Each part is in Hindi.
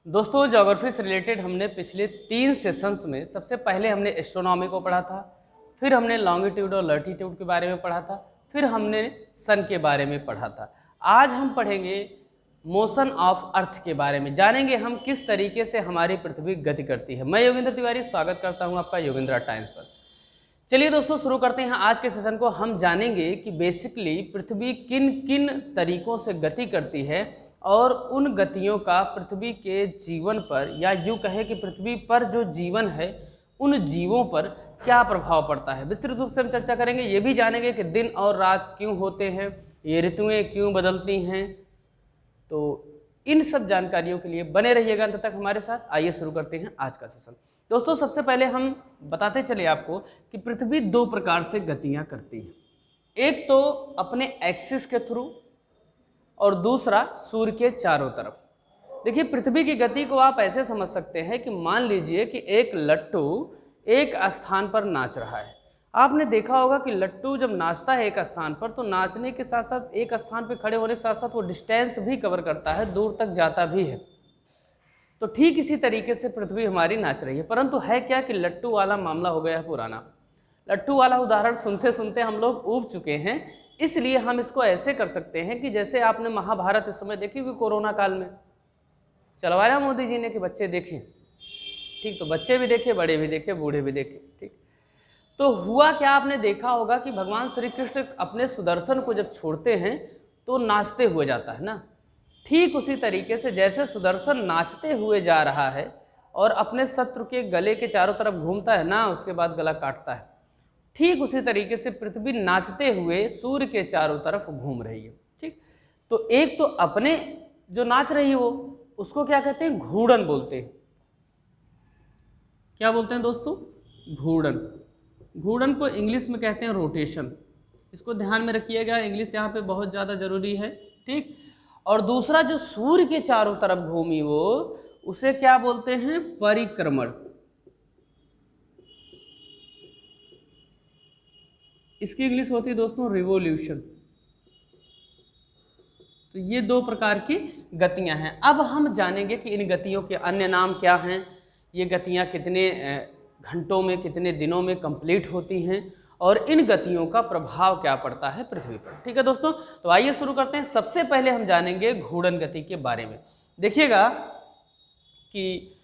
दोस्तों ज्योग्राफी से रिलेटेड हमने पिछले 3 सेशंस में सबसे पहले हमने एस्ट्रोनॉमी को पढ़ा था, फिर हमने लॉन्गिट्यूड और लैटिट्यूड के बारे में पढ़ा था, फिर हमने सन के बारे में पढ़ा था। आज हम पढ़ेंगे मोशन ऑफ अर्थ के बारे में, जानेंगे हम किस तरीके से हमारी पृथ्वी गति करती है। मैं योगेंद्र तिवारी स्वागत करता हूं आपका योगेंद्र टाइम्स पर। चलिए दोस्तों शुरू करते हैं आज के सेशन को। हम जानेंगे कि बेसिकली पृथ्वी किन किन तरीकों से गति करती है और उन गतियों का पृथ्वी के जीवन पर, या यूँ कहें कि पृथ्वी पर जो जीवन है उन जीवों पर क्या प्रभाव पड़ता है। विस्तृत रूप से हम चर्चा करेंगे। ये भी जानेंगे कि दिन और रात क्यों होते हैं, ये ऋतुएं क्यों बदलती हैं। तो इन सब जानकारियों के लिए बने रहिएगा अंत तक हमारे साथ। आइए शुरू करते हैं आज का सेशन। दोस्तों सबसे पहले हम बताते चले आपको कि पृथ्वी 2 प्रकार से गतियां करती है। एक तो अपने एक्सिस के थ्रू और दूसरा सूर्य के चारों तरफ। देखिए पृथ्वी की गति को आप ऐसे समझ सकते हैं कि मान लीजिए कि एक लट्टू एक स्थान पर नाच रहा है। आपने देखा होगा कि लट्टू जब नाचता है एक स्थान पर तो नाचने के साथ साथ एक स्थान पर खड़े होने के साथ साथ वो डिस्टेंस भी कवर करता है, दूर तक जाता भी है। तो ठीक इसी तरीके से पृथ्वी हमारी नाच रही है, परंतु है क्या कि लट्टू वाला मामला हो गया है पुराना। लट्टू वाला उदाहरण सुनते सुनते हम लोग ऊब चुके हैं। इसलिए हम इसको ऐसे कर सकते हैं कि जैसे आपने महाभारत इस समय देखी कि कोरोना काल में चलवाया मोदी जी ने कि बच्चे देखें, ठीक, तो बच्चे भी देखे, बड़े भी देखे, बूढ़े भी देखे, ठीक। तो हुआ क्या, आपने देखा होगा कि भगवान श्री कृष्ण अपने सुदर्शन को जब छोड़ते हैं तो नाचते हुए जाता है ना। ठीक उसी तरीके से जैसे सुदर्शन नाचते हुए जा रहा है और अपने शत्रु के गले के चारों तरफ घूमता है ना, उसके बाद गला काटता है, ठीक उसी तरीके से पृथ्वी नाचते हुए सूर्य के चारों तरफ घूम रही है। ठीक, तो एक तो अपने जो नाच रही है वो, उसको क्या कहते हैं, घूर्णन बोलते हैं। क्या बोलते हैं दोस्तों, घूर्णन। घूर्णन को इंग्लिश में कहते हैं रोटेशन। इसको ध्यान में रखिएगा, इंग्लिश यहाँ पे बहुत ज़्यादा जरूरी है। ठीक, और दूसरा जो सूर्य के चारों तरफ घूमी वो, उसे क्या बोलते हैं, परिक्रमण। इसकी इंग्लिश होती है दोस्तों रिवोल्यूशन। तो ये 2 प्रकार की गतियां हैं। अब हम जानेंगे कि इन गतियों के अन्य नाम क्या हैं, ये गतियां कितने घंटों में, कितने दिनों में कंप्लीट होती हैं और इन गतियों का प्रभाव क्या पड़ता है पृथ्वी पर। ठीक है दोस्तों, तो आइए शुरू करते हैं। सबसे पहले हम जानेंगे घूर्णन गति के बारे में। देखिएगा कि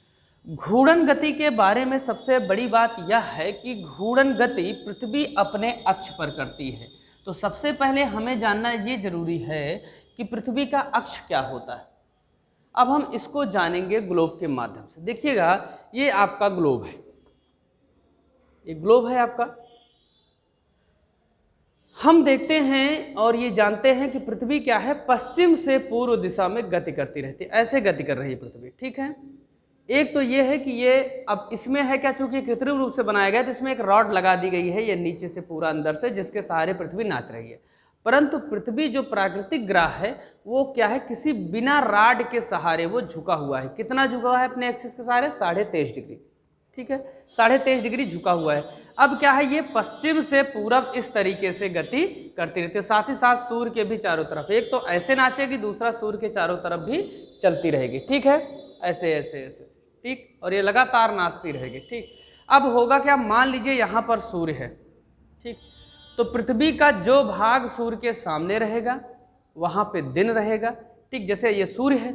घूर्णन गति के बारे में सबसे बड़ी बात यह है कि घूर्णन गति पृथ्वी अपने अक्ष पर करती है। तो सबसे पहले हमें जानना ये जरूरी है कि पृथ्वी का अक्ष क्या होता है। अब हम इसको जानेंगे ग्लोब के माध्यम से। देखिएगा ये आपका ग्लोब है, ये ग्लोब है आपका। हम देखते हैं और ये जानते हैं कि पृथ्वी क्या है, पश्चिम से पूर्व दिशा में गति करती रहती है, ऐसे गति कर रही है पृथ्वी। ठीक है, एक तो ये है कि ये अब इसमें है क्या, चूंकि कृत्रिम रूप से बनाया गया तो इसमें एक रॉड लगा दी गई है, ये नीचे से पूरा अंदर से, जिसके सहारे पृथ्वी नाच रही है। परंतु पृथ्वी जो प्राकृतिक ग्रह है वो क्या है, किसी बिना रॉड के सहारे वो झुका हुआ है। कितना झुका हुआ है अपने एक्सिस के सहारे, 23.5 डिग्री। ठीक है, 23.5 डिग्री झुका हुआ है। अब क्या है, ये पश्चिम से पूरब इस तरीके से गति करती रहती है। साथ ही साथ सूर्य के भी चारों तरफ, एक तो ऐसे नाचेगी, दूसरा सूर्य के चारों तरफ भी चलती रहेगी। ठीक है, ऐसे ऐसे ऐसे ऐसे, ठीक, और ये लगातार नाचती रहेगी। ठीक, अब होगा क्या, मान लीजिए यहाँ पर सूर्य है। ठीक, तो पृथ्वी का जो भाग सूर्य के सामने रहेगा वहाँ पे दिन रहेगा। ठीक, जैसे ये सूर्य है,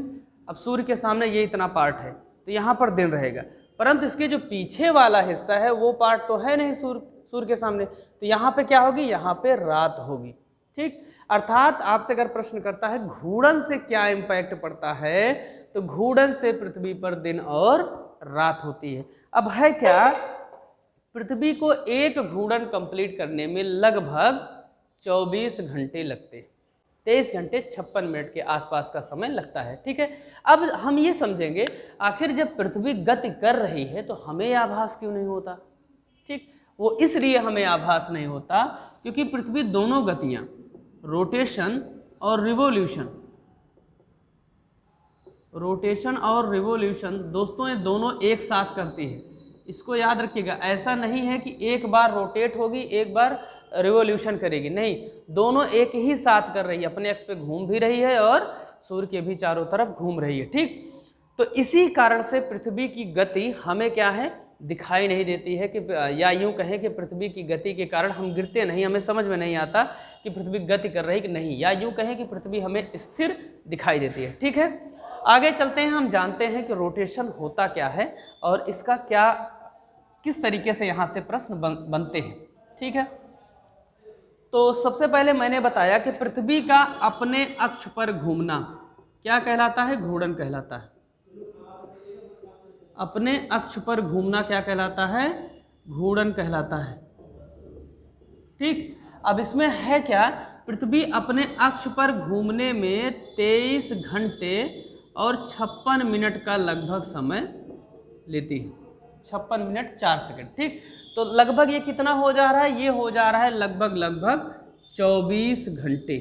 अब सूर्य के सामने ये इतना पार्ट है तो यहाँ पर दिन रहेगा, परंतु इसके जो पीछे वाला हिस्सा है वो पार्ट तो है नहीं सूर्य के सामने, तो यहाँ पे क्या होगी, यहाँ पे रात होगी। ठीक, अर्थात आपसे अगर प्रश्न करता है घूर्णन से क्या इम्पैक्ट पड़ता है, तो घूर्णन से पृथ्वी पर दिन और रात होती है। अब है क्या, पृथ्वी को एक घूर्णन कंप्लीट करने में लगभग 24 घंटे लगते हैं, 23 घंटे 56 मिनट के आसपास का समय लगता है। ठीक है, अब हम ये समझेंगे आखिर जब पृथ्वी गति कर रही है तो हमें आभास क्यों नहीं होता। ठीक, वो इसलिए हमें आभास नहीं होता क्योंकि पृथ्वी दोनों गतियां, रोटेशन और रिवोल्यूशन, रोटेशन और रिवोल्यूशन दोस्तों ये दोनों एक साथ करती है। इसको याद रखिएगा, ऐसा नहीं है कि एक बार रोटेट होगी एक बार रिवोल्यूशन करेगी, नहीं, दोनों एक ही साथ कर रही है, अपने एक्स पे घूम भी रही है और सूर्य के भी चारों तरफ घूम रही है। ठीक, तो इसी कारण से पृथ्वी की गति हमें क्या है, दिखाई नहीं देती है कि, या यूं कहें कि पृथ्वी की गति के कारण हम गिरते नहीं, हमें समझ में नहीं आता कि पृथ्वी गति कर रही कि नहीं, या यूं कहें कि पृथ्वी हमें स्थिर दिखाई देती है। ठीक है, आगे चलते हैं, हम जानते हैं कि रोटेशन होता क्या है और इसका क्या, किस तरीके से यहाँ से प्रश्न बनते हैं। ठीक है, तो सबसे पहले मैंने बताया कि पृथ्वी का अपने अक्ष पर घूमना क्या कहलाता है, घूर्णन कहलाता है। अपने अक्ष पर घूमना क्या कहलाता है, घूर्णन कहलाता है। ठीक, अब इसमें है क्या, पृथ्वी अपने अक्ष पर घूमने में 23 घंटे और 56 मिनट का लगभग समय लेती है, 56 मिनट 4 सेकंड। ठीक, तो लगभग ये कितना हो जा रहा है, ये हो जा रहा है लगभग 24 घंटे।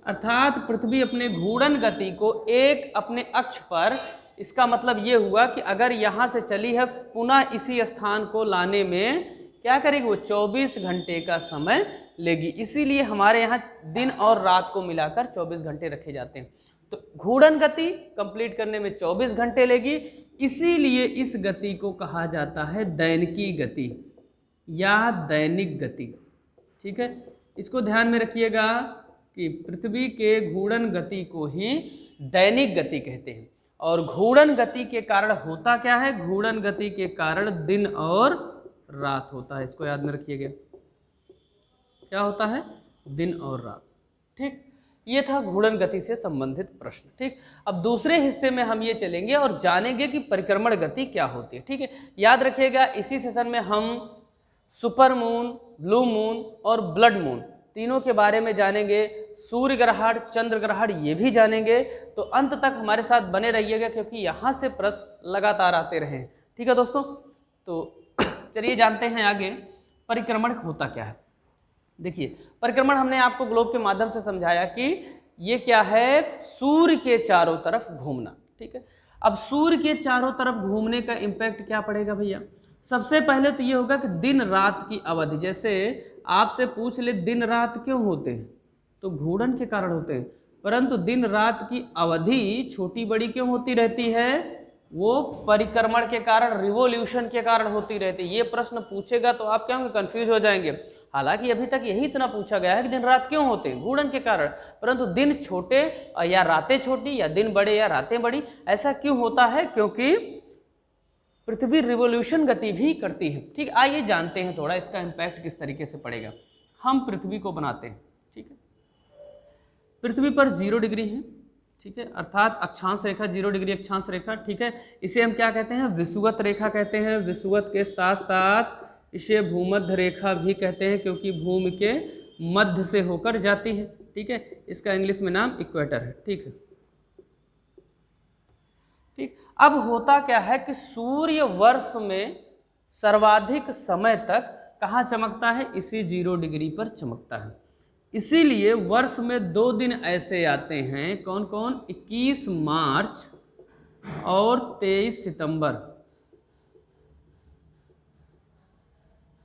अर्थात पृथ्वी अपने घूर्णन गति को एक अपने अक्ष पर, इसका मतलब ये हुआ कि अगर यहाँ से चली है पुनः इसी स्थान को लाने में क्या करेगी, वो 24 घंटे का समय लेगी। इसीलिए हमारे यहाँ दिन और रात को मिलाकर 24 घंटे रखे जाते हैं। तो घूर्णन गति कंप्लीट करने में 24 घंटे लेगी, इसीलिए इस गति को कहा जाता है दैनिकी गति या दैनिक गति। ठीक है, इसको ध्यान में रखिएगा कि पृथ्वी के घूर्णन गति को ही दैनिक गति कहते हैं। और घूर्णन गति के कारण होता क्या है, घूर्णन गति के कारण दिन और रात होता है, इसको याद में रखिएगा, क्या होता है, दिन और रात। ठीक, ये था घूर्णन गति से संबंधित प्रश्न। ठीक, अब दूसरे हिस्से में हम ये चलेंगे और जानेंगे कि परिक्रमण गति क्या होती है। ठीक है, याद रखिएगा इसी सेशन में हम सुपर मून, ब्लू मून और ब्लड मून तीनों के बारे में जानेंगे, सूर्य ग्रहण, चंद्र ग्रहण ये भी जानेंगे। तो अंत तक हमारे साथ बने रहिएगा क्योंकि यहाँ से प्रश्न लगातार आते रहे। ठीक है दोस्तों, तो चलिए जानते हैं आगे परिक्रमण होता क्या है। देखिए, परिक्रमण हमने आपको ग्लोब के माध्यम से समझाया कि ये क्या है, सूर्य के चारों तरफ घूमना। ठीक है, अब सूर्य के चारों तरफ घूमने का इम्पैक्ट क्या पड़ेगा भैया, सबसे पहले तो ये होगा कि दिन रात की अवधि, जैसे आपसे पूछ ले दिन रात क्यों होते हैं, तो घूर्णन के कारण होते हैं, परंतु दिन रात की अवधि छोटी बड़ी क्यों होती रहती है, वो परिक्रमण के कारण, रिवोल्यूशन के कारण होती रहती है। ये प्रश्न पूछेगा तो आप क्या होंगे, कंफ्यूज हो जाएंगे। हालांकि अभी तक यही इतना पूछा गया है कि दिन रात क्यों होते हैं, घूर्णन के कारण, परंतु दिन छोटे या रातें छोटी या दिन बड़े या रातें बड़ी, ऐसा क्यों होता है, क्योंकि पृथ्वी रिवोल्यूशन गति भी करती है। ठीक, आइए जानते हैं थोड़ा इसका इम्पैक्ट किस तरीके से पड़ेगा। हम पृथ्वी को बनाते हैं, ठीक है, पृथ्वी पर 0 डिग्री है, ठीक है, अर्थात अक्षांश रेखा 0 डिग्री अक्षांश रेखा। ठीक है, इसे हम क्या कहते हैं, विषुवत रेखा कहते हैं। विषुवत के साथ साथ इसे भूमध्य रेखा भी कहते हैं क्योंकि भूमि के मध्य से होकर जाती है। ठीक है, इसका इंग्लिश में नाम इक्वेटर है। ठीक है, ठीक, अब होता क्या है कि सूर्य वर्ष में सर्वाधिक समय तक कहाँ चमकता है, इसी 0 डिग्री पर चमकता है। इसीलिए वर्ष में 2 दिन ऐसे आते हैं, कौन कौन, 21 मार्च और 23 सितंबर।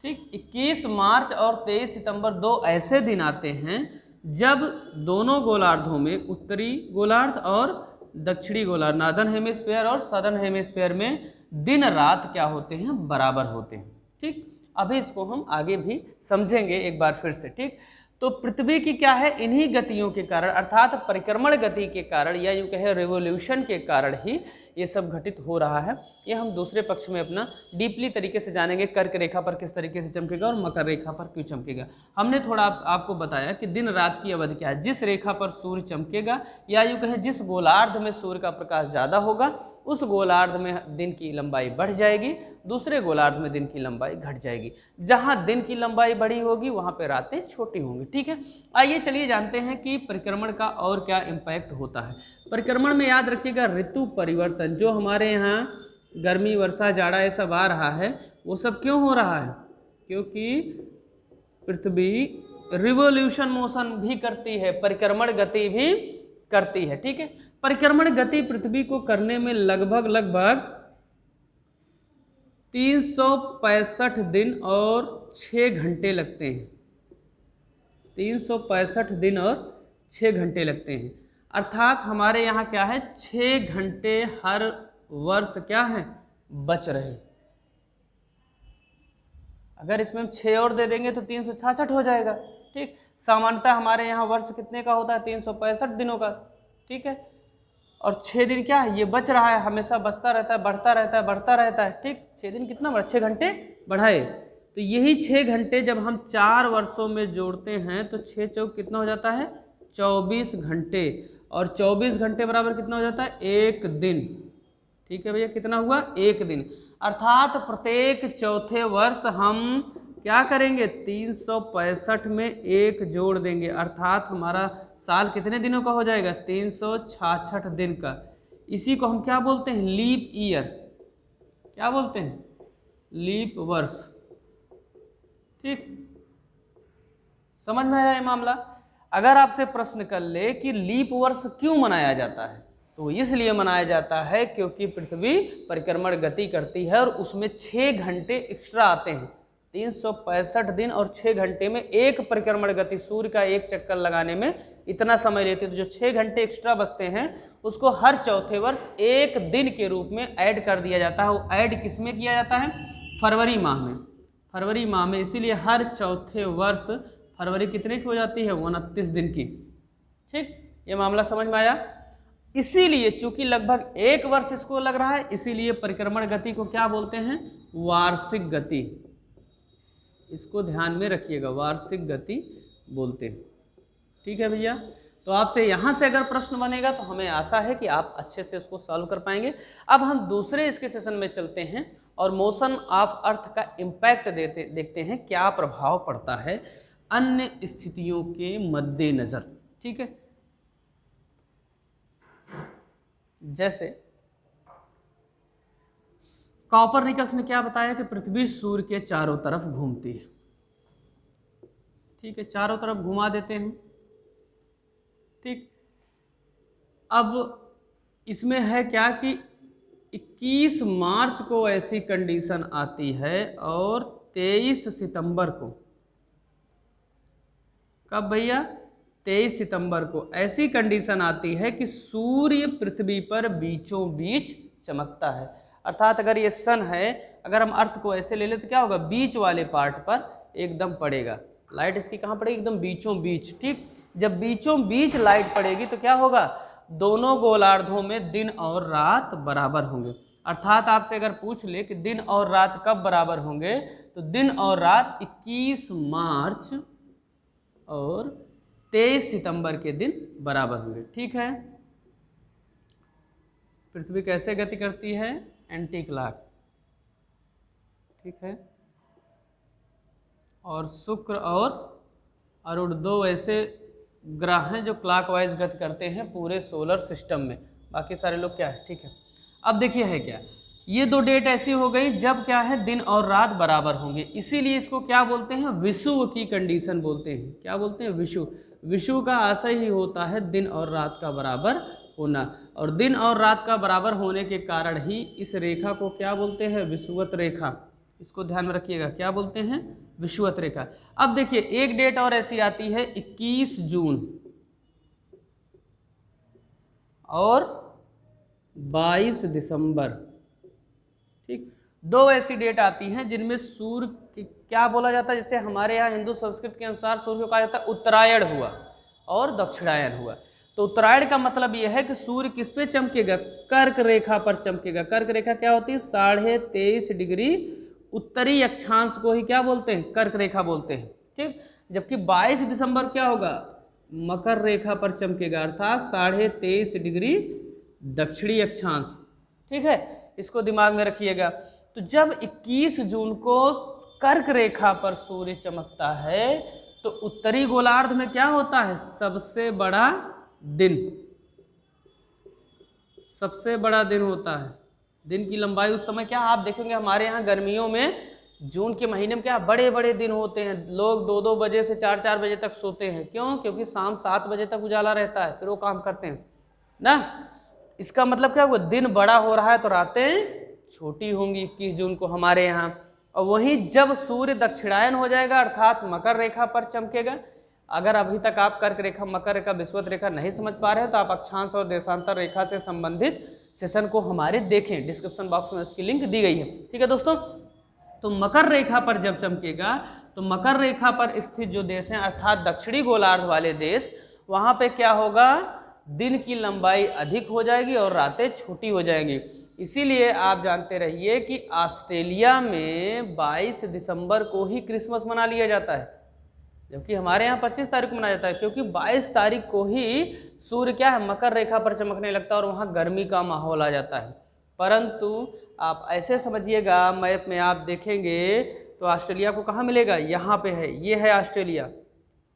ठीक, 21 मार्च और 23 सितंबर 2 ऐसे दिन आते हैं जब दोनों गोलार्धों में, उत्तरी गोलार्ध और दक्षिणी गोलार्ध, नॉर्दर्न हेमिस्फीयर और सदर्न हेमिस्फीयर में दिन रात क्या होते हैं, बराबर होते हैं। ठीक, अभी इसको हम आगे भी समझेंगे एक बार फिर से। ठीक, तो पृथ्वी की क्या है, इन्हीं गतियों के कारण, अर्थात परिक्रमण गति के कारण या यूँ कहें रिवोल्यूशन के कारण ही ये सब घटित हो रहा है। ये हम दूसरे पक्ष में अपना डीपली तरीके से जानेंगे, कर्क रेखा पर किस तरीके से चमकेगा और मकर रेखा पर क्यों चमकेगा। हमने थोड़ा आपको बताया कि दिन रात की अवधि क्या है, जिस रेखा पर सूर्य चमकेगा या यूँ कहें जिस गोलार्ध में सूर्य का प्रकाश ज़्यादा होगा उस गोलार्ध में दिन की लंबाई बढ़ जाएगी, दूसरे गोलार्ध में दिन की लंबाई घट जाएगी। जहाँ दिन की लंबाई बड़ी होगी वहाँ पे रातें छोटी होंगी। ठीक है, आइए चलिए जानते हैं कि परिक्रमण का और क्या इम्पैक्ट होता है। परिक्रमण में याद रखिएगा ऋतु परिवर्तन, जो हमारे यहाँ गर्मी वर्षा जाड़ा ये सब आ रहा है, वो सब क्यों हो रहा है, क्योंकि पृथ्वी रिवोल्यूशन मोशन भी करती है, परिक्रमण गति भी करती है। ठीक है, परिक्रमण गति पृथ्वी को करने में लगभग 365 दिन और 6 घंटे लगते हैं। 365 दिन और 6 घंटे लगते हैं। अर्थात हमारे यहाँ क्या है, 6 घंटे हर वर्ष क्या है, बच रहे। अगर इसमें हम 6 और दे देंगे तो 366 हो जाएगा। ठीक, सामान्यतः हमारे यहाँ वर्ष कितने का होता है, 365 दिनों का। ठीक है, और 6 दिन क्या है, ये बच रहा है, हमेशा बचता रहता है, बढ़ता रहता है, बढ़ता रहता है। ठीक, 6 दिन कितना बढ़ा, 6 घंटे बढ़ाए। तो यही 6 घंटे जब हम 4 वर्षों में जोड़ते हैं तो 6 चौक कितना हो जाता है, 24 घंटे। और 24 घंटे बराबर कितना हो जाता है, 1 दिन। ठीक है भैया, कितना हुआ, 1 दिन। अर्थात प्रत्येक चौथे वर्ष हम क्या करेंगे, 365 में 1 जोड़ देंगे, अर्थात हमारा साल कितने दिनों का हो जाएगा, 366 दिन का। इसी को हम क्या बोलते हैं, लीप ईयर। क्या बोलते हैं, लीप वर्ष। ठीक, समझ में आया ये मामला। अगर आपसे प्रश्न कर ले कि लीप वर्ष क्यों मनाया जाता है, तो इसलिए मनाया जाता है क्योंकि पृथ्वी परिक्रमण गति करती है और उसमें 6 घंटे एक्स्ट्रा आते हैं। 365 दिन और 6 घंटे में एक परिक्रमण गति, सूर्य का एक चक्कर लगाने में इतना समय लेती है। तो जो 6 घंटे एक्स्ट्रा बचते हैं उसको हर चौथे वर्ष 1 दिन के रूप में ऐड कर दिया जाता है। वो ऐड किस में किया जाता है, फरवरी माह में। फरवरी माह में, इसीलिए हर चौथे वर्ष फरवरी कितने की हो जाती है, 29 दिन की। ठीक, ये मामला समझ में आया। इसीलिए चूंकि लगभग 1 वर्ष इसको लग रहा है, इसीलिए परिक्रमण गति को क्या बोलते हैं, वार्षिक गति। इसको ध्यान में रखिएगा, वार्षिक गति बोलते हैं। ठीक है भैया, तो आपसे यहाँ से अगर प्रश्न बनेगा तो हमें आशा है कि आप अच्छे से उसको सॉल्व कर पाएंगे। अब हम दूसरे इसके सेशन में चलते हैं और मोशन ऑफ अर्थ का इम्पैक्ट देखते हैं, क्या प्रभाव पड़ता है अन्य स्थितियों के मद्देनजर। ठीक है, जैसे कॉपरनिकस ने क्या बताया कि पृथ्वी सूर्य के चारों तरफ घूमती है। ठीक है, चारों तरफ घुमा देते हैं। ठीक, अब इसमें है क्या कि 21 मार्च को ऐसी कंडीशन आती है और 23 सितंबर को, कब भैया, 23 सितंबर को ऐसी कंडीशन आती है कि सूर्य पृथ्वी पर बीचों बीच चमकता है। अर्थात अगर ये सन है, अगर हम अर्थ को ऐसे ले ले तो क्या होगा, बीच वाले पार्ट पर एकदम पड़ेगा लाइट। इसकी कहाँ पड़ेगी, एकदम बीचों बीच। ठीक, जब बीचों बीच लाइट पड़ेगी तो क्या होगा, दोनों गोलार्धों में दिन और रात बराबर होंगे। अर्थात आपसे अगर पूछ ले कि दिन और रात कब बराबर होंगे, तो दिन और रात 21 मार्च और 23 सितंबर के दिन बराबर होंगे। ठीक है, पृथ्वी कैसे गति करती है, एंटी क्लॉक। ठीक है, और शुक्र और अरुण 2 ऐसे ग्रह हैं जो क्लॉकवाइज गति करते हैं पूरे सोलर सिस्टम में, बाकी सारे लोग क्या है। ठीक है, अब देखिए है क्या, ये 2 डेट ऐसी हो गई जब क्या है, दिन और रात बराबर होंगे, इसीलिए इसको क्या बोलते हैं, विषुव की कंडीशन बोलते हैं। क्या बोलते हैं, विषुव। विषुव का आशय ही होता है दिन और रात का बराबर होना, और दिन और रात का बराबर होने के कारण ही इस रेखा को क्या बोलते हैं, विषुवत रेखा। इसको ध्यान में रखिएगा, क्या बोलते हैं, विषुवत रेखा। अब देखिए एक डेट और ऐसी आती है 21 जून और 22 दिसंबर। ठीक, 2 ऐसी डेट आती हैं जिनमें सूर्य क्या बोला जाता है, जैसे हमारे यहाँ हिंदू संस्कृत के अनुसार सूर्य को कहा जाता है उत्तरायण हुआ और दक्षिणायन हुआ। तो उत्तरायण का मतलब यह है कि सूर्य किस पे चमकेगा, कर्क रेखा पर चमकेगा। कर्क रेखा क्या होती है, 23.5 डिग्री उत्तरी अक्षांश को ही क्या बोलते हैं, कर्क रेखा बोलते हैं। ठीक, जबकि 22 दिसंबर क्या होगा, मकर रेखा पर चमकेगा, अर्थात 23.5 डिग्री दक्षिणी अक्षांश। ठीक है, इसको दिमाग में रखिएगा। तो जब 21 जून को कर्क रेखा पर सूर्य चमकता है तो उत्तरी गोलार्ध में क्या होता है, सबसे बड़ा दिन, सबसे बड़ा दिन होता है। दिन की लंबाई उस समय क्या, आप देखेंगे हमारे यहाँ गर्मियों में जून के महीने में क्या बड़े बड़े दिन होते हैं, लोग 2-2 बजे से 4-4 बजे तक सोते हैं। क्यों, क्योंकि शाम 7 बजे तक उजाला रहता है, फिर वो काम करते हैं ना। इसका मतलब क्या हुआ, दिन बड़ा हो रहा है तो रातें छोटी होंगी 21 जून को हमारे यहाँ। और वहीं जब सूर्य दक्षिणायन हो जाएगा अर्थात मकर रेखा पर चमकेगा, अगर अभी तक आप कर्क रेखा, मकर रेखा, विषुवत रेखा नहीं समझ पा रहे हैं तो आप अक्षांश और देशांतर रेखा से संबंधित सेशन को हमारे देखें, डिस्क्रिप्शन बॉक्स में उसकी लिंक दी गई है। ठीक है दोस्तों, तो मकर रेखा पर जब चमकेगा तो मकर रेखा पर स्थित जो देश हैं अर्थात दक्षिणी गोलार्ध वाले देश, वहाँ पे क्या होगा, दिन की लंबाई अधिक हो जाएगी और रातें छोटी हो जाएंगी। इसीलिए आप जानते रहिए कि ऑस्ट्रेलिया में 22 दिसंबर को ही क्रिसमस मना लिया जाता है, जबकि हमारे यहाँ 25 तारीख को मनाया जाता है, क्योंकि 22 तारीख को ही सूर्य क्या है, मकर रेखा पर चमकने लगता है और वहाँ गर्मी का माहौल आ जाता है। परंतु आप ऐसे समझिएगा, मैप में आप देखेंगे तो ऑस्ट्रेलिया को कहाँ मिलेगा, यहाँ पे है, ये है ऑस्ट्रेलिया।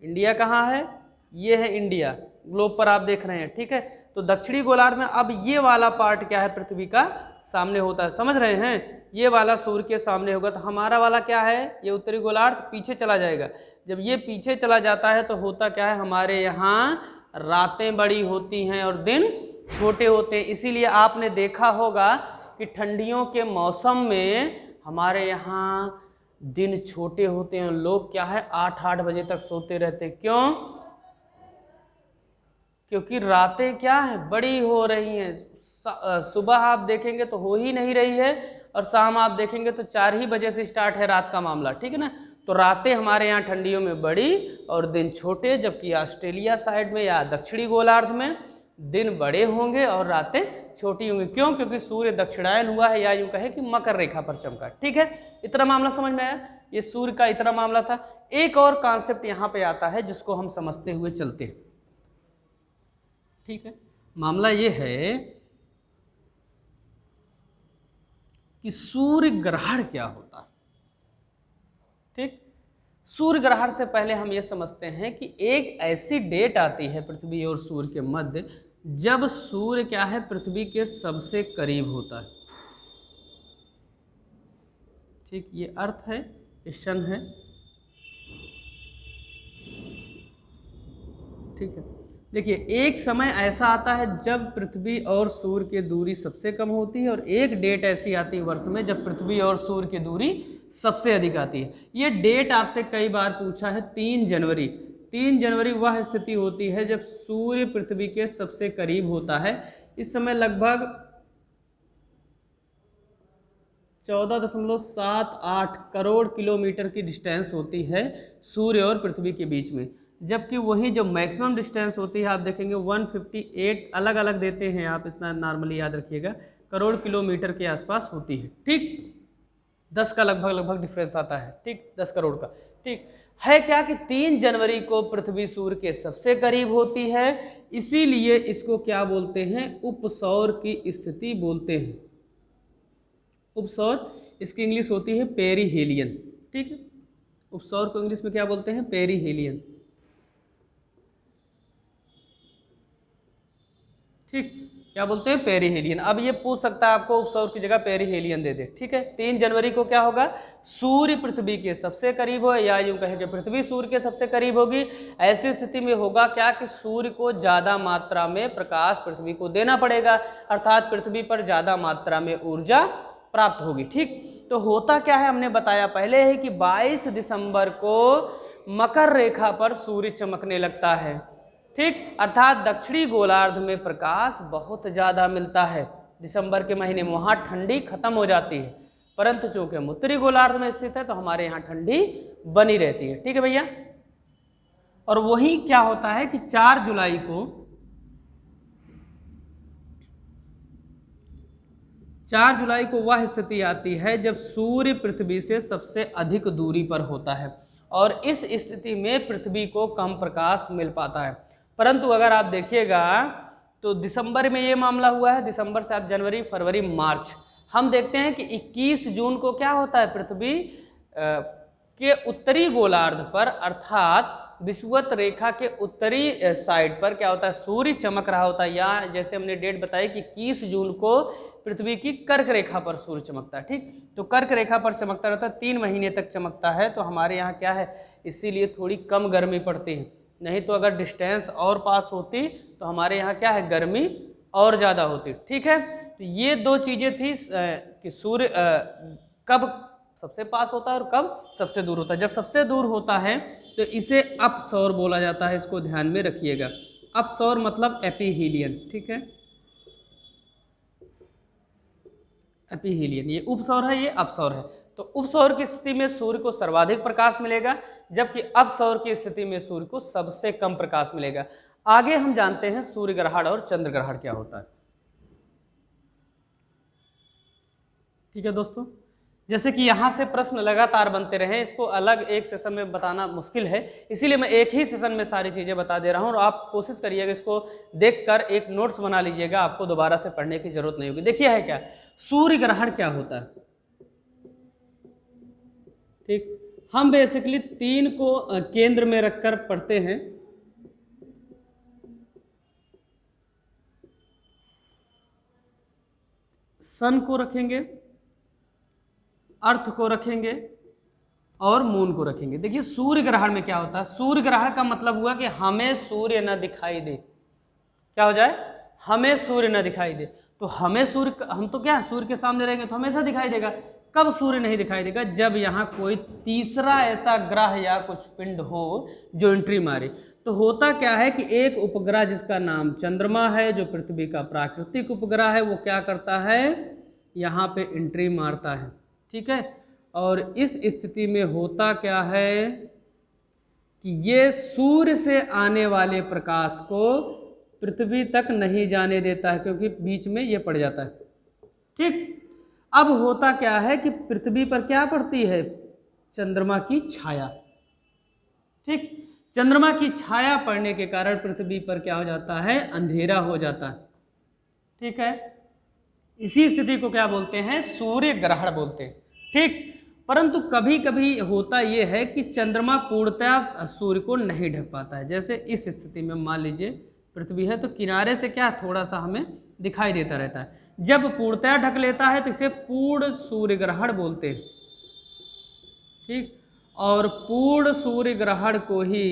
इंडिया कहाँ है, ये है इंडिया, ग्लोब पर आप देख रहे हैं। ठीक है, तो दक्षिणी गोलार्ध में अब ये वाला पार्ट क्या है, पृथ्वी का सामने होता है, समझ रहे हैं, ये वाला सूर्य के सामने होगा। तो हमारा वाला क्या है, ये उत्तरी गोलार्ध पीछे चला जाएगा। जब ये पीछे चला जाता है तो होता क्या है, हमारे यहाँ रातें बड़ी होती हैं और दिन छोटे होते हैं। इसीलिए आपने देखा होगा कि ठंडियों के मौसम में हमारे यहाँ दिन छोटे होते हैं, लोग क्या है 8-8 बजे तक सोते रहते हैं। क्यों? क्योंकि रातें क्या है, बड़ी हो रही हैं। सुबह आप देखेंगे तो हो ही नहीं रही है और शाम आप देखेंगे तो 4 ही बजे से स्टार्ट है रात का मामला। ठीक है ना, तो रातें हमारे यहाँ ठंडियों में बड़ी और दिन छोटे, जबकि ऑस्ट्रेलिया साइड में या दक्षिणी गोलार्ध में दिन बड़े होंगे और रातें छोटी होंगी। क्यों? क्योंकि सूर्य दक्षिणायन हुआ है, या यूँ कहे कि मकर रेखा पर चमका। ठीक है, इतना मामला समझ में आया, ये सूर्य का इतना मामला था। एक और कॉन्सेप्ट यहाँ पे आता है जिसको हम समझते हुए चलते हैं। ठीक है, मामला ये है कि सूर्य ग्रहण क्या होता है। ठीक, सूर्य ग्रहण से पहले हम ये समझते हैं कि एक ऐसी डेट आती है पृथ्वी और सूर्य के मध्य जब सूर्य क्या है, पृथ्वी के सबसे करीब होता है। ठीक, ये अर्थ है, सन है। ठीक है, देखिए एक समय ऐसा आता है जब पृथ्वी और सूर्य की दूरी सबसे कम होती है, और एक डेट ऐसी आती है वर्ष में जब पृथ्वी और सूर्य की दूरी सबसे अधिक आती है। ये डेट आपसे कई बार पूछा है, 3 जनवरी। 3 जनवरी वह स्थिति होती है जब सूर्य पृथ्वी के सबसे करीब होता है। इस समय लगभग 14.78 करोड़ किलोमीटर की डिस्टेंस होती है सूर्य और पृथ्वी के बीच में, जबकि वही जो मैक्सिमम डिस्टेंस होती है आप देखेंगे 158, अलग अलग देते हैं आप, इतना नॉर्मली याद रखिएगा, करोड़ किलोमीटर के आसपास होती है। ठीक, 10 का लगभग डिफरेंस आता है। ठीक, 10 करोड़ का। ठीक है, क्या कि 3 जनवरी को पृथ्वी सूर्य के सबसे करीब होती है, इसीलिए इसको क्या बोलते हैं, उपसौर की स्थिति बोलते हैं। उपसौर, इसकी इंग्लिश होती है पेरीहेलियन। ठीक है, उपसौर को इंग्लिश में क्या बोलते हैं, पेरीहेलियन। ठीक, क्या बोलते हैं, पेरीहेलियन। अब ये पूछ सकता है आपको, उपसौर की जगह पेरीहेलियन दे दे। ठीक है, 3 जनवरी को क्या होगा, सूर्य पृथ्वी के सबसे करीब हो, या यूं कहें कि पृथ्वी सूर्य के सबसे करीब होगी। ऐसी स्थिति में होगा क्या कि सूर्य को ज़्यादा मात्रा में प्रकाश पृथ्वी को देना पड़ेगा, अर्थात पृथ्वी पर ज़्यादा मात्रा में ऊर्जा प्राप्त होगी। ठीक, तो होता क्या है, हमने बताया पहले ही कि 22 दिसंबर को मकर रेखा पर सूर्य चमकने लगता है। ठीक, अर्थात दक्षिणी गोलार्ध में प्रकाश बहुत ज़्यादा मिलता है दिसंबर के महीने में, वहाँ ठंडी खत्म हो जाती है। परंतु चूंकि हम उत्तरी गोलार्ध में स्थित है तो हमारे यहाँ ठंडी बनी रहती है। ठीक है भैया, और वही क्या होता है कि 4 जुलाई को 4 जुलाई को वह स्थिति आती है जब सूर्य पृथ्वी से सबसे अधिक दूरी पर होता है, और इस स्थिति में पृथ्वी को कम प्रकाश मिल पाता है। परंतु अगर आप देखिएगा तो दिसंबर में ये मामला हुआ है, दिसंबर से आप जनवरी, फरवरी, मार्च, हम देखते हैं कि 21 जून को क्या होता है, पृथ्वी के उत्तरी गोलार्ध पर अर्थात विषुवत रेखा के उत्तरी साइड पर क्या होता है, सूर्य चमक रहा होता है। या जैसे हमने डेट बताई कि 21 जून को पृथ्वी की कर्क रेखा पर सूर्य चमकता है। ठीक, तो कर्क रेखा पर चमकता रहता है, 3 महीने तक चमकता है। तो हमारे यहाँ क्या है, इसीलिए थोड़ी कम गर्मी पड़ती है, नहीं तो अगर डिस्टेंस और पास होती तो हमारे यहाँ क्या है, गर्मी और ज़्यादा होती। ठीक है, तो ये 2 चीज़ें थी कि सूर्य कब सबसे पास होता है और कब सबसे दूर होता है। जब सबसे दूर होता है तो इसे अपसौर बोला जाता है, इसको ध्यान में रखिएगा। अपसौर मतलब एपीहीलियन, ठीक है, एपीहीलियन। ये उपसौर है, ये अपसौर है। तो उपसौर की स्थिति में सूर्य को सर्वाधिक प्रकाश मिलेगा, जबकि अपसौर की स्थिति में सूर्य को सबसे कम प्रकाश मिलेगा। आगे हम जानते हैं सूर्य ग्रहण और चंद्र ग्रहण क्या होता है। ठीक है दोस्तों, जैसे कि यहाँ से प्रश्न लगातार बनते रहे, इसको अलग एक सेशन में बताना मुश्किल है, इसीलिए मैं एक ही सेशन में सारी चीज़ें बता दे रहा हूँ। और आप कोशिश करिएगा इसको देखकर एक नोट्स बना लीजिएगा, आपको दोबारा से पढ़ने की जरूरत नहीं होगी। देखिए है क्या, सूर्य ग्रहण क्या होता है। ठीक, हम बेसिकली 3 को केंद्र में रखकर पढ़ते हैं। सन को रखेंगे, अर्थ को रखेंगे और मून को रखेंगे। देखिए सूर्य ग्रहण में क्या होता है, सूर्य ग्रहण का मतलब हुआ कि हमें सूर्य न दिखाई दे। क्या हो जाए, हमें सूर्य न दिखाई दे। तो हमें सूर्य, हम तो क्या सूर्य के सामने रहेंगे तो हमेशा दिखाई देगा। कब सूर्य नहीं दिखाई देगा, जब यहाँ कोई तीसरा ऐसा ग्रह या कुछ पिंड हो जो एंट्री मारे। तो होता क्या है कि एक उपग्रह जिसका नाम चंद्रमा है, जो पृथ्वी का प्राकृतिक उपग्रह है, वो क्या करता है, यहाँ पे एंट्री मारता है। ठीक है, और इस स्थिति में होता क्या है कि ये सूर्य से आने वाले प्रकाश को पृथ्वी तक नहीं जाने देता है, क्योंकि बीच में ये पड़ जाता है। ठीक, अब होता क्या है कि पृथ्वी पर क्या पड़ती है, चंद्रमा की छाया। ठीक, चंद्रमा की छाया पड़ने के कारण पृथ्वी पर क्या हो जाता है, अंधेरा हो जाता है। ठीक है, इसी स्थिति को क्या बोलते हैं, सूर्य ग्रहण बोलते हैं। ठीक, परंतु कभी कभी होता यह है कि चंद्रमा पूर्णतः सूर्य को नहीं ढक पाता है। जैसे इस स्थिति में मान लीजिए पृथ्वी है, तो किनारे से क्या थोड़ा सा हमें दिखाई देता रहता है। जब पूर्णतः ढक लेता है तो इसे पूर्ण सूर्य ग्रहण बोलते हैं। ठीक, और पूर्ण सूर्य ग्रहण को ही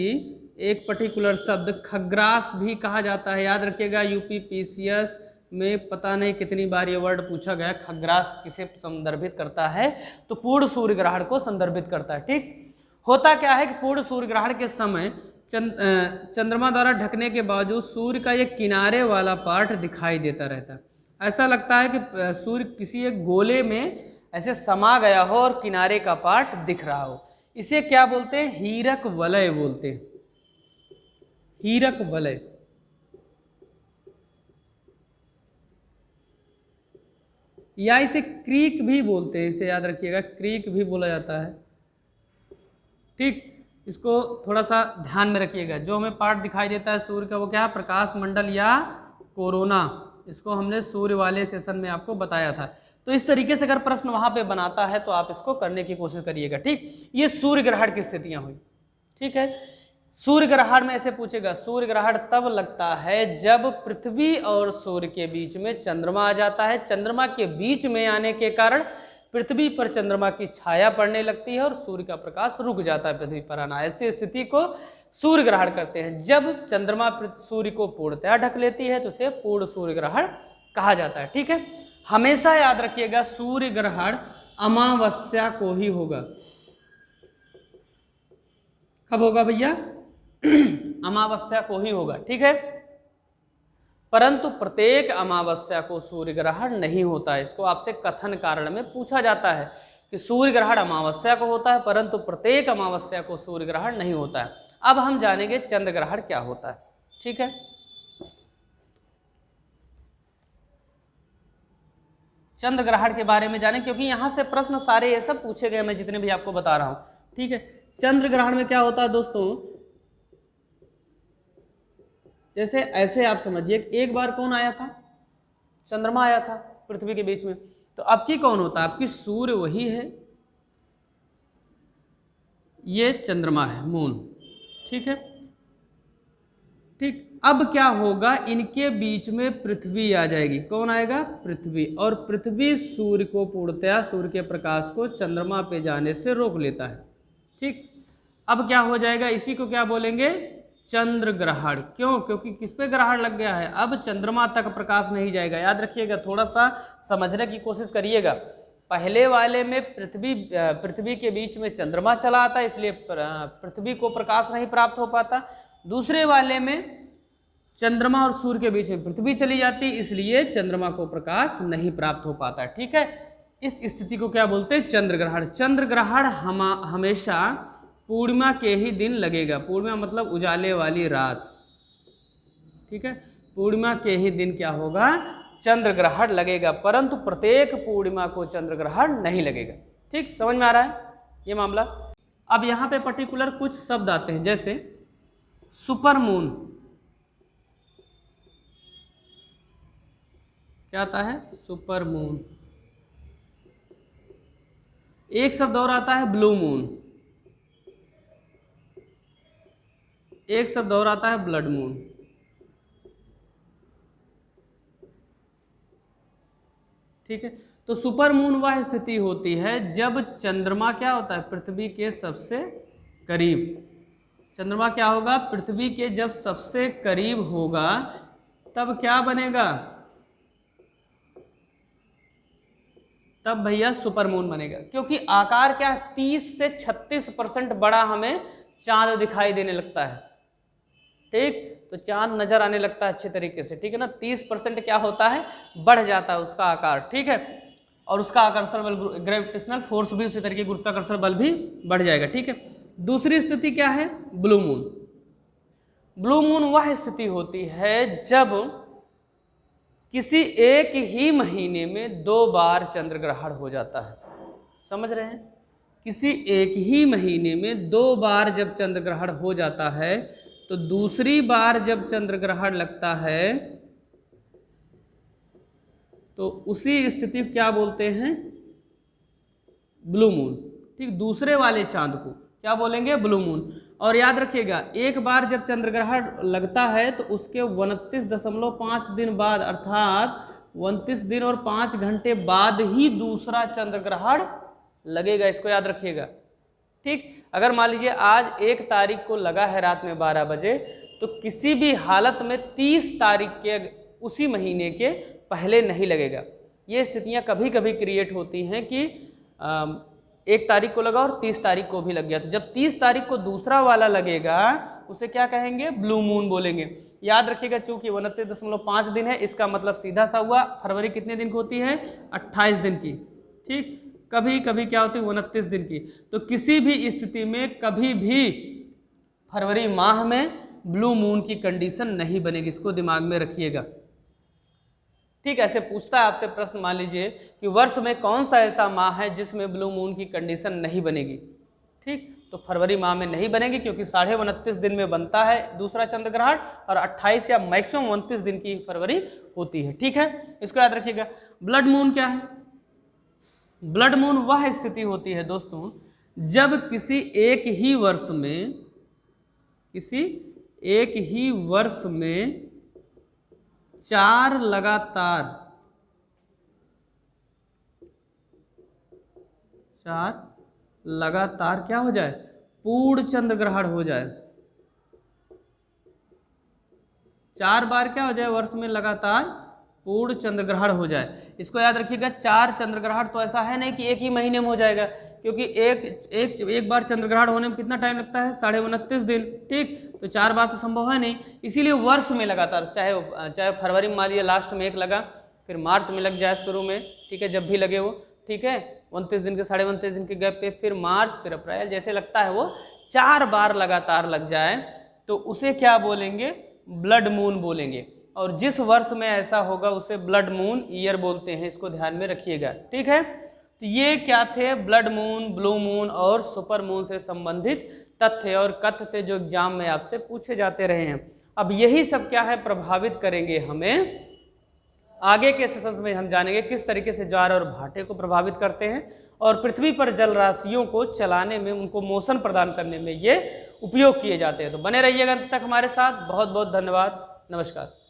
एक पर्टिकुलर शब्द खग्रास भी कहा जाता है। याद रखिएगा, यूपी पीसीएस में पता नहीं कितनी बार ये वर्ड पूछा गया, खग्रास किसे संदर्भित करता है, तो पूर्ण सूर्य ग्रहण को संदर्भित करता है। ठीक, होता क्या है कि पूर्ण सूर्य ग्रहण के समय चंद्रमा द्वारा ढकने के बावजूद सूर्य का ये किनारे वाला पार्ट दिखाई देता रहता है। ऐसा लगता है कि सूर्य किसी एक गोले में ऐसे समा गया हो और किनारे का पार्ट दिख रहा हो। इसे क्या बोलते हैं, हीरक वलय बोलते हैं, हीरक वलय। या इसे क्रीक भी बोलते हैं, इसे याद रखिएगा, क्रीक भी बोला जाता है। ठीक, इसको थोड़ा सा ध्यान में रखिएगा। जो हमें पार्ट दिखाई देता है सूर्य का, वो क्या है, प्रकाश मंडल या कोरोना। इसको हमने सूर्य वाले सेशन में आपको बताया था। तो इस तरीके से अगर प्रश्न वहां पे बनाता है तो आप इसको करने की कोशिश करिएगा। ठीक, ये सूर्य ग्रहण की स्थितियां हुई। ठीक है, सूर्य ग्रहण में ऐसे पूछेगा, सूर्य ग्रहण तब लगता है जब पृथ्वी और सूर्य के बीच में चंद्रमा आ जाता है। चंद्रमा के बीच में आने के कारण पृथ्वी पर चंद्रमा की छाया पड़ने लगती है और सूर्य का प्रकाश रुक जाता है पृथ्वी पर आना। ऐसी स्थिति को सूर्य ग्रहण करते हैं। जब चंद्रमा सूर्य को पूर्णतः ढक लेती है तो उसे पूर्ण सूर्य ग्रहण कहा जाता है। ठीक है, हमेशा याद रखिएगा सूर्य ग्रहण अमावस्या को ही होगा। कब होगा भैया, अमावस्या को ही होगा। ठीक है, परंतु प्रत्येक अमावस्या को सूर्य ग्रहण नहीं होता है। इसको आपसे कथन कारण में पूछा जाता है कि सूर्य ग्रहण अमावस्या को होता है, परंतु प्रत्येक अमावस्या को सूर्य ग्रहण नहीं होता है। अब हम जानेंगे चंद्र ग्रहण क्या होता है। ठीक है, चंद्र ग्रहण के बारे में जानें, क्योंकि यहां से प्रश्न सारे ये सब पूछे गए, मैं जितने भी आपको बता रहा हूं। ठीक है, चंद्र ग्रहण में क्या होता है दोस्तों, जैसे ऐसे आप समझिए, एक बार कौन आया था, चंद्रमा आया था पृथ्वी के बीच में। तो अब की कौन होता है, आपकी सूर्य वही है, ये चंद्रमा है, मून। ठीक है, ठीक, अब क्या होगा, इनके बीच में पृथ्वी आ जाएगी। कौन आएगा, पृथ्वी। और पृथ्वी सूर्य को पूर्णतया, सूर्य के प्रकाश को चंद्रमा पे जाने से रोक लेता है। ठीक, अब क्या हो जाएगा, इसी को क्या बोलेंगे, चंद्र ग्रहण। क्यों, क्योंकि किस पे ग्रहण लग गया है, अब चंद्रमा तक प्रकाश नहीं जाएगा। याद रखिएगा, थोड़ा सा समझने की कोशिश करिएगा। पहले वाले में पृथ्वी के बीच में चंद्रमा चला आता, इसलिए पृथ्वी को प्रकाश नहीं प्राप्त हो पाता। दूसरे वाले में चंद्रमा और सूर्य के बीच में पृथ्वी चली जाती, इसलिए चंद्रमा को प्रकाश नहीं प्राप्त हो पाता। ठीक है, इस स्थिति को क्या बोलते हैं? चंद्र ग्रहण। चंद्र ग्रहण हमेशा पूर्णिमा के ही दिन लगेगा। पूर्णिमा मतलब उजाले वाली रात। ठीक है, पूर्णिमा के ही दिन क्या होगा? चंद्र ग्रहण लगेगा, परंतु प्रत्येक पूर्णिमा को चंद्र ग्रहण नहीं लगेगा। ठीक, समझ में आ रहा है ये मामला? अब यहाँ पे पर्टिकुलर कुछ शब्द आते हैं, जैसे सुपर मून। क्या आता है? Super moon. एक शब्द और आता है ब्लू मून। एक शब्द और आता है ब्लड मून। ठीक है, तो सुपर मून वह स्थिति होती है जब चंद्रमा क्या होता है? पृथ्वी के सबसे करीब। चंद्रमा क्या होगा? पृथ्वी के जब सबसे करीब होगा तब क्या बनेगा? तब भैया सुपर मून बनेगा, क्योंकि आकार क्या 30 से 36% बड़ा हमें चांद दिखाई देने लगता है। ठीक, तो चांद नजर आने लगता है अच्छे तरीके से। ठीक है ना, 30% क्या होता है? बढ़ जाता है उसका आकार। ठीक है, और उसका आकर्षण बल, ग्रेविटेशनल फोर्स भी उसी तरीके, गुरुत्वाकर्षण बल भी बढ़ जाएगा। ठीक है, दूसरी स्थिति क्या है? Blue moon. ब्लू मून वह स्थिति होती है जब किसी एक ही महीने में 2 बार चंद्र ग्रहण हो जाता है। समझ रहे हैं? किसी एक ही महीने में 2 बार जब चंद्र ग्रहण हो जाता है, तो दूसरी बार जब चंद्र ग्रहण लगता है तो उसी स्थिति को क्या बोलते हैं? Blue moon. ठीक, दूसरे वाले चांद को क्या बोलेंगे? Blue moon. और याद रखिएगा, एक बार जब चंद्र ग्रहण लगता है तो उसके 29.5 दिन बाद, अर्थात 29 दिन और 5 घंटे बाद ही दूसरा चंद्र ग्रहण लगेगा। इसको याद रखिएगा। ठीक, अगर मान लीजिए आज 1 तारीख को लगा है रात में 12 बजे, तो किसी भी हालत में 30 तारीख के उसी महीने के पहले नहीं लगेगा। ये स्थितियां कभी कभी क्रिएट होती हैं कि 1 तारीख को लगा और 30 तारीख को भी लग गया, तो जब 30 तारीख को दूसरा वाला लगेगा उसे क्या कहेंगे? ब्लू मून बोलेंगे। याद रखिएगा, चूंकि 29.5 दिन है, इसका मतलब सीधा सा हुआ फरवरी कितने दिन की होती है? 28 दिन की। ठीक, कभी कभी क्या होती है? 29 दिन की। तो किसी भी स्थिति में कभी भी फरवरी माह में ब्लू मून की कंडीशन नहीं बनेगी, इसको दिमाग में रखिएगा। ठीक, ऐसे पूछता है आपसे प्रश्न, मान लीजिए कि वर्ष में कौन सा ऐसा माह है जिसमें ब्लू मून की कंडीशन नहीं बनेगी? ठीक, तो फरवरी माह में नहीं बनेगी, क्योंकि 29.5 दिन में बनता है दूसरा चंद्र ग्रहण और 28 या मैक्सिमम 29 दिन की फरवरी होती है। ठीक है, इसको याद रखिएगा। ब्लड मून क्या है? ब्लड मून वह स्थिति होती है दोस्तों जब किसी एक ही वर्ष में 4 लगातार क्या हो जाए? पूर्ण चंद्र ग्रहण हो जाए। 4 बार क्या हो जाए? वर्ष में लगातार पूर्ण चंद्र ग्रहण हो जाए। इसको याद रखिएगा। 4 चंद्र ग्रहण तो ऐसा है नहीं कि एक ही महीने में हो जाएगा, क्योंकि एक बार चंद्र ग्रहण होने में कितना टाइम लगता है? 29.5 दिन। ठीक, तो 4 बार तो संभव है नहीं, इसीलिए वर्ष में लगातार, चाहे फरवरी में मान लीजिए लास्ट में एक लगा, फिर मार्च में लग जाए शुरू में। ठीक है, जब भी लगे वो। ठीक है, 29 दिन के 29.5 दिन के गैप पे, फिर मार्च, फिर अप्रैल, जैसे लगता है वो 4 बार लगातार लग जाए तो उसे क्या बोलेंगे? ब्लड मून बोलेंगे। और जिस वर्ष में ऐसा होगा उसे ब्लड मून ईयर बोलते हैं, इसको ध्यान में रखिएगा। ठीक है, तो ये क्या थे? ब्लड मून, ब्लू मून और सुपर मून से संबंधित तथ्य और कथ्य थे जो एग्जाम में आपसे पूछे जाते रहे हैं। अब यही सब क्या है? प्रभावित करेंगे हमें। आगे के सेशंस में हम जानेंगे किस तरीके से ज्वार और भाटे को प्रभावित करते हैं और पृथ्वी पर जल राशियों को चलाने में, उनको मोशन प्रदान करने में ये उपयोग किए जाते हैं। तो बने रहिएगा अंत तक हमारे साथ। बहुत बहुत धन्यवाद। नमस्कार।